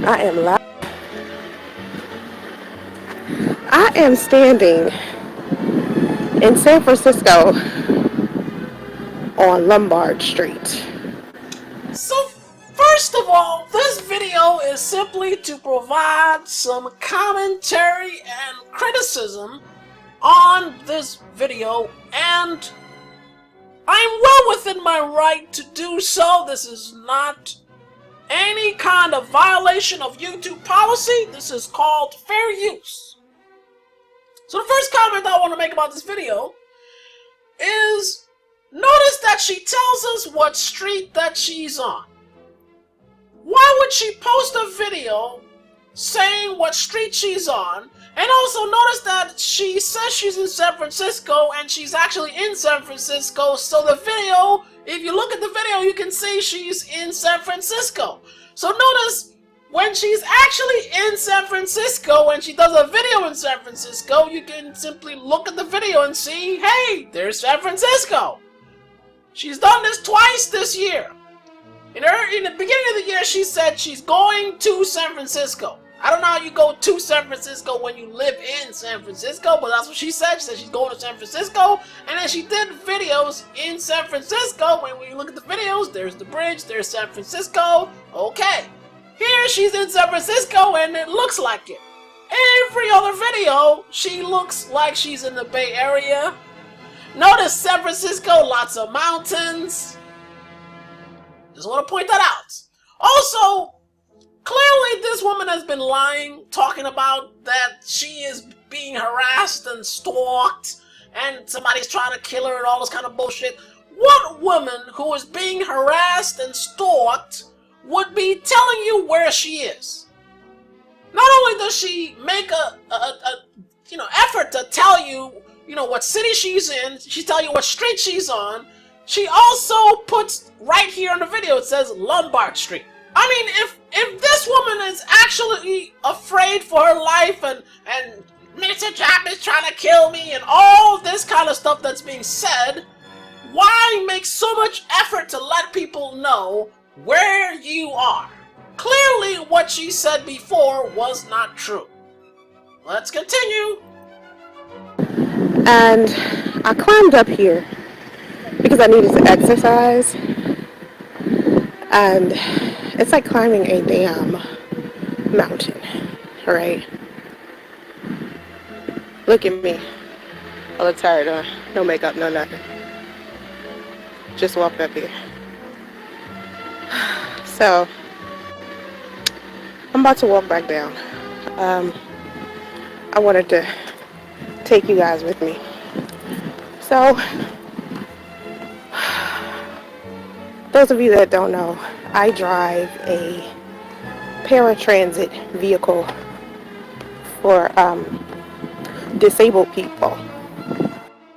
I am live. I am standing in San Francisco on Lombard Street. So, first of all, this video is simply to provide some commentary and criticism on this video, and I'm well within my right to do so. This is not any kind of violation of YouTube policy. This is called fair use. So the first comment I want to make about this video is, notice that she tells us what street that she's on. Why would she post a video saying what street she's on? And also notice that she says she's in San Francisco and she's actually in San Francisco. So the video, if you look at the video, you can see she's in San Francisco. So notice when she's actually in San Francisco and she does a video in San Francisco, you can simply look at the video and see, hey, there's San Francisco. She's done this twice this year. In the beginning of the year, she said she's going to San Francisco. I don't know how you go to San Francisco when you live in San Francisco, but that's what she said. She said she's going to San Francisco, and then she did videos in San Francisco. When you look at the videos, there's the bridge, there's San Francisco. Okay. Here she's in San Francisco, and it looks like it. Every other video, she looks like she's in the Bay Area. Notice San Francisco, lots of mountains. Just want to point that out. Also, clearly this woman has been lying, talking about that she is being harassed and stalked, and somebody's trying to kill her and all this kind of bullshit. What woman who is being harassed and stalked would be telling you where she is? Not only does she make a effort to tell you, what city she's in, she tell you what street she's on, she also puts right here in the video, it says Lombard Street. I mean, if this woman is actually afraid for her life and Mr. Trump is trying to kill me and all this kind of stuff that's being said, why make so much effort to let people know where you are? Clearly what she said before was not true. Let's continue. And I climbed up here because I needed to exercise. And it's like climbing a damn mountain, right? Look at me. I look tired, no makeup, no nothing. Just walked up here. So, I'm about to walk back down. I wanted to take you guys with me. So, those of you that don't know, I drive a paratransit vehicle for disabled people.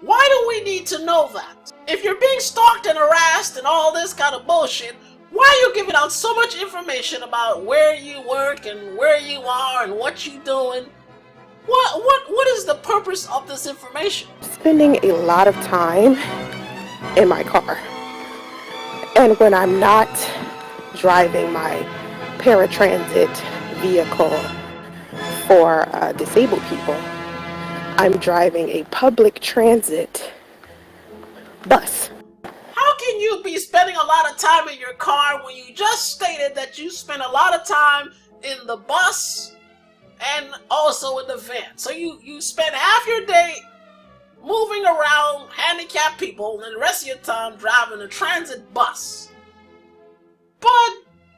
Why do we need to know that? If you're being stalked and harassed and all this kind of bullshit, why are you giving out so much information about where you work and where you are and what you're doing? What is the purpose of this information? Spending a lot of time in my car. And when I'm not driving my paratransit vehicle for disabled people, I'm driving a public transit bus. How can you be spending a lot of time in your car when you just stated that you spend a lot of time in the bus and also in the van? So you spend half your day moving around handicapped people and the rest of your time driving a transit bus. But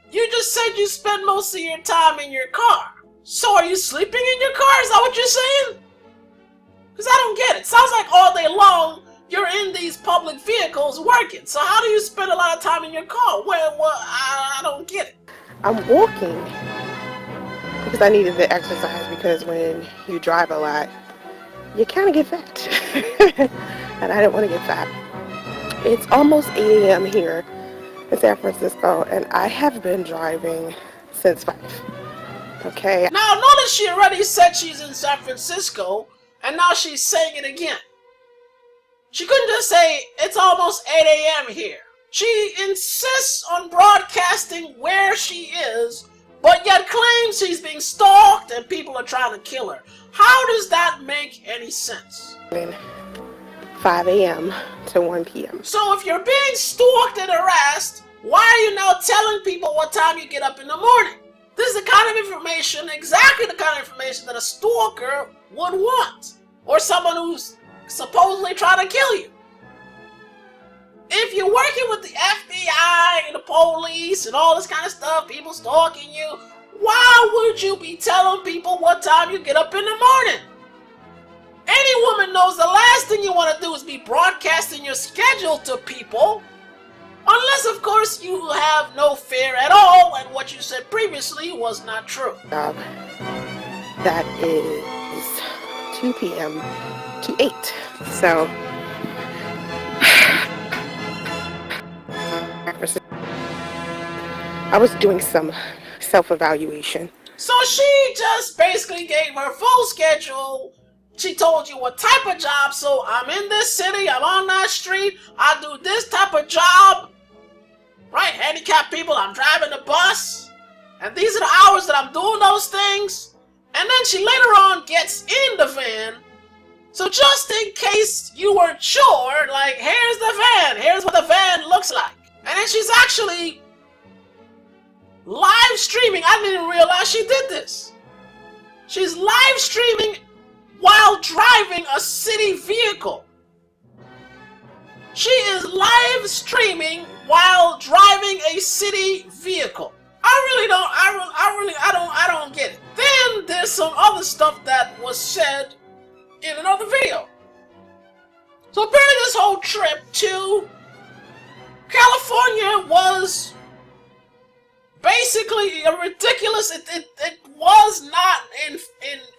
you just said you spend most of your time in your car. So are you sleeping in your car? Is that what you're saying? Because I don't get it. Sounds like all day long you're in these public vehicles working. So how do you spend a lot of time in your car? Well, I don't get it. I'm walking because I needed the exercise, because when you drive a lot, you kind of get fat. And I didn't want to get fat. It's almost 8 a.m. here in San Francisco, and I have been driving since 5. Okay. Now, notice she already said she's in San Francisco, and now she's saying it again. She couldn't just say, it's almost 8 a.m. here. She insists on broadcasting where she is but yet claims she's being stalked and people are trying to kill her. How does that make any sense? 5 a.m. to 1 p.m. So if you're being stalked and harassed, why are you now telling people what time you get up in the morning? This is the kind of information, exactly the kind of information that a stalker would want. Or someone who's supposedly trying to kill you. If you're working with the FBI and the police and all this kind of stuff, people stalking you, why would you be telling people what time you get up in the morning? Any woman knows the last thing you want to do is be broadcasting your schedule to people. Unless, of course, you have no fear at all and what you said previously was not true. That is 2 p.m. to 8. So, I was doing some self-evaluation. So she just basically gave her full schedule. She told you what type of job. So I'm in this city, I'm on that street, I do this type of job. Right, handicapped people, I'm driving the bus. And these are the hours that I'm doing those things. And then she later on gets in the van. So just in case you weren't sure, like, here's the van, here's what the van looks like. And then she's actually live streaming. I didn't even realize she did this. She's live streaming while driving a city vehicle. She is live streaming while driving a city vehicle. I don't get it. Then there's some other stuff that was said in another video. So apparently this whole trip to California was basically a ridiculous. It was not in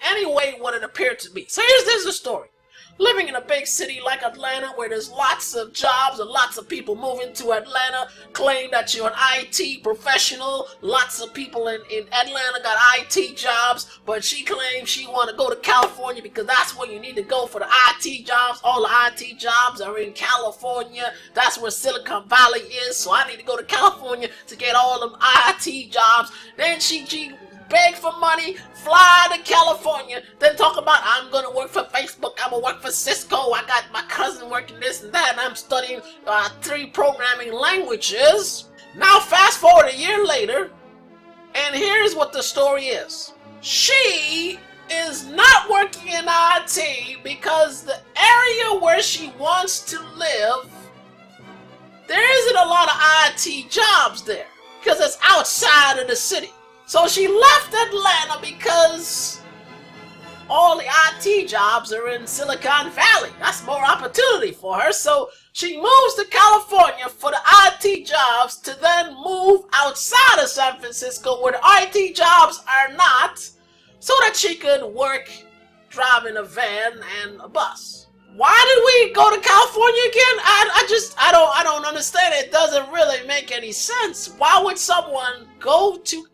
any way what it appeared to be. So here's the story. Living in a big city like Atlanta where there's lots of jobs and lots of people moving to Atlanta claim that you're an IT professional. Lots of people in Atlanta got IT jobs, but she claims she want to go to California because that's where you need to go for the IT jobs. All the IT jobs are in California. That's where Silicon Valley is, so I need to go to California to get all them IT jobs. Then she beg for money, fly to California, then talk about I'm gonna work for Facebook, I'm gonna work for Cisco, I got my cousin working this and that, and I'm studying 3 programming languages. Now fast forward a year later, and here's what the story is. She is not working in IT because the area where she wants to live, there isn't a lot of IT jobs there, because it's outside of the city. So she left Atlanta because all the IT jobs are in Silicon Valley. That's more opportunity for her. So she moves to California for the IT jobs to then move outside of San Francisco where the IT jobs are not, so that she could work driving a van and a bus. Why did we go to California again? I don't understand. It doesn't really make any sense. Why would someone go to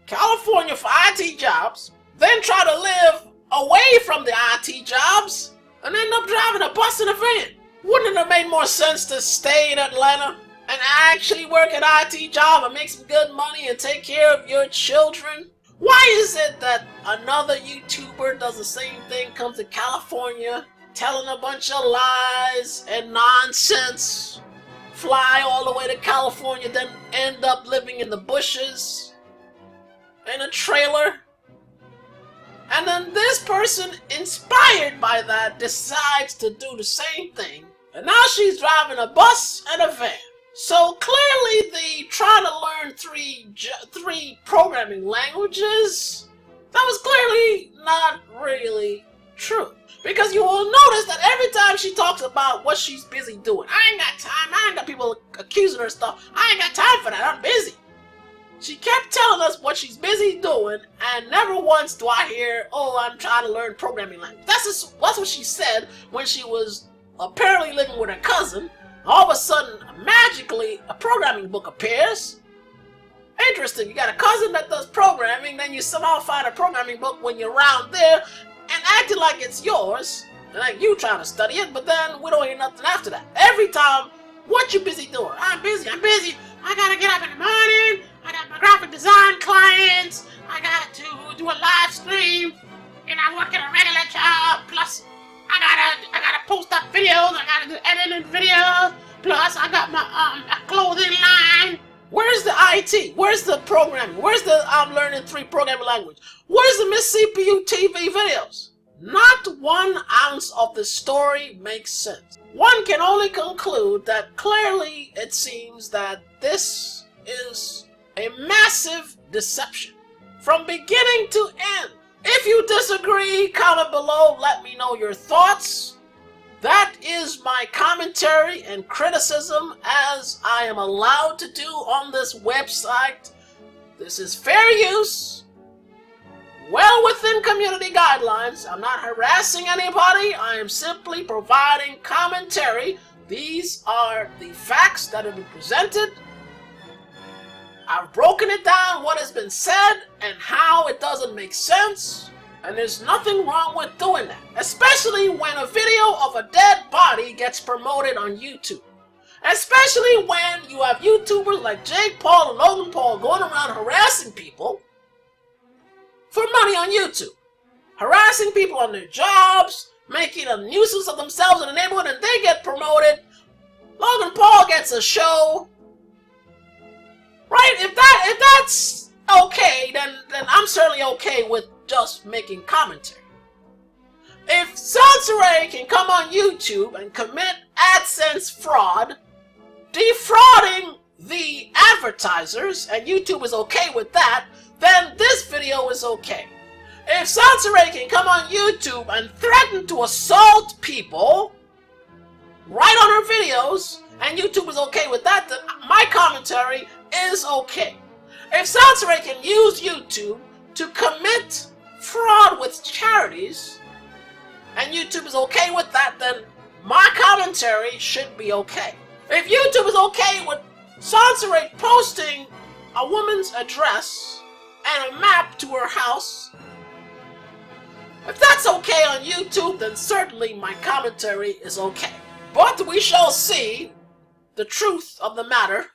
California for IT jobs, then try to live away from the IT jobs, and end up driving a bus and a van? Wouldn't it have made more sense to stay in Atlanta and actually work an IT job and make some good money and take care of your children? Why is it that another YouTuber does the same thing, comes to California, telling a bunch of lies and nonsense, fly all the way to California, then end up living in the bushes, in a trailer? And then this person, inspired by that, decides to do the same thing. And now she's driving a bus and a van. So clearly the trying to learn three programming languages, that was clearly not really true. Because you will notice that every time she talks about what she's busy doing, I ain't got time, I ain't got people accusing her of stuff, I ain't got time for that, I'm busy. She kept telling us what she's busy doing, and never once do I hear, oh, I'm trying to learn programming language. That's what she said when she was apparently living with her cousin. All of a sudden, magically, a programming book appears. Interesting, you got a cousin that does programming, then you somehow find a programming book when you're around there, and acting like it's yours, and like you trying to study it, but then we don't hear nothing after that. Every time, what you busy doing? I'm busy, I gotta get up in the morning, I got my graphic design clients. I got to do a live stream, and I work at a regular job. Plus, I gotta post up videos. I gotta do editing videos. Plus, I got my a clothing line. Where's the IT? Where's the programming? Where's the I'm learning 3 programming language? Where's the Miss CPU TV videos? Not 1 ounce of the story makes sense. One can only conclude that clearly it seems that this is a massive deception from beginning to end. If you disagree, comment below, let me know your thoughts. That is my commentary and criticism as I am allowed to do on this website. This is fair use, well within community guidelines. I'm not harassing anybody. I am simply providing commentary. These are the facts that have been presented. I've broken it down, what has been said, and how it doesn't make sense. And there's nothing wrong with doing that, especially when a video of a dead body gets promoted on YouTube. Especially when you have YouTubers like Jake Paul and Logan Paul going around harassing people for money on YouTube. Harassing people on their jobs, making a nuisance of themselves in the neighborhood, and they get promoted. Logan Paul gets a show. Right? If that's okay, then I'm certainly okay with just making commentary. If Soncerae can come on YouTube and commit AdSense fraud, defrauding the advertisers, and YouTube is okay with that, then this video is okay. If Soncerae can come on YouTube and threaten to assault people right on her videos, and YouTube is okay with that, then my commentary is okay. If Soncerae can use YouTube to commit fraud with charities, and YouTube is okay with that, then my commentary should be okay. If YouTube is okay with Soncerae posting a woman's address and a map to her house, if that's okay on YouTube, then certainly my commentary is okay. But we shall see the truth of the matter,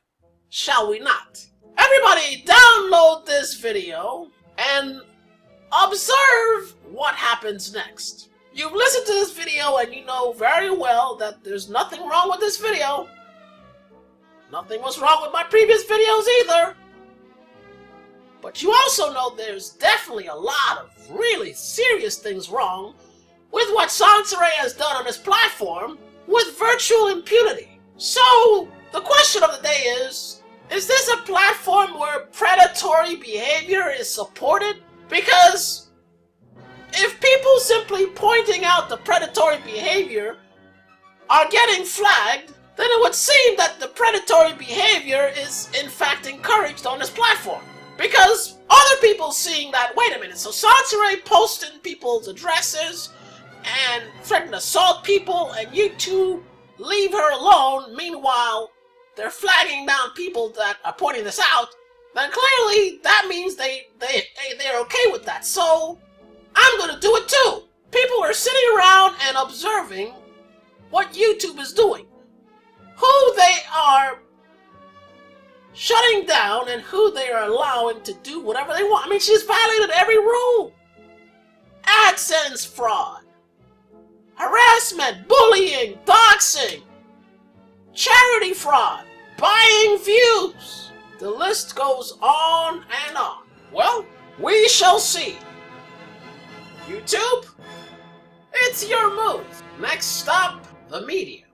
shall we not? Everybody download this video and observe what happens next. You've listened to this video and you know very well that there's nothing wrong with this video. Nothing was wrong with my previous videos either. But you also know there's definitely a lot of really serious things wrong with what Soncerae has done on this platform with virtual impunity. So, the question of the day is this a platform where predatory behavior is supported? Because if people simply pointing out the predatory behavior are getting flagged, then it would seem that the predatory behavior is in fact encouraged on this platform. Because other people seeing that, wait a minute, so Soncerae posting people's addresses and threatening to assault people, and YouTube leave her alone, meanwhile they're flagging down people that are pointing this out, then clearly that means they're okay with that. So I'm gonna do it too. People are sitting around and observing what YouTube is doing, who they are shutting down and who they are allowing to do whatever they want. I mean, she's violated every rule. AdSense fraud, harassment, bullying, doxing, charity fraud, buying views. The list goes on and on. Well, we shall see. YouTube, it's your move. Next stop, the media.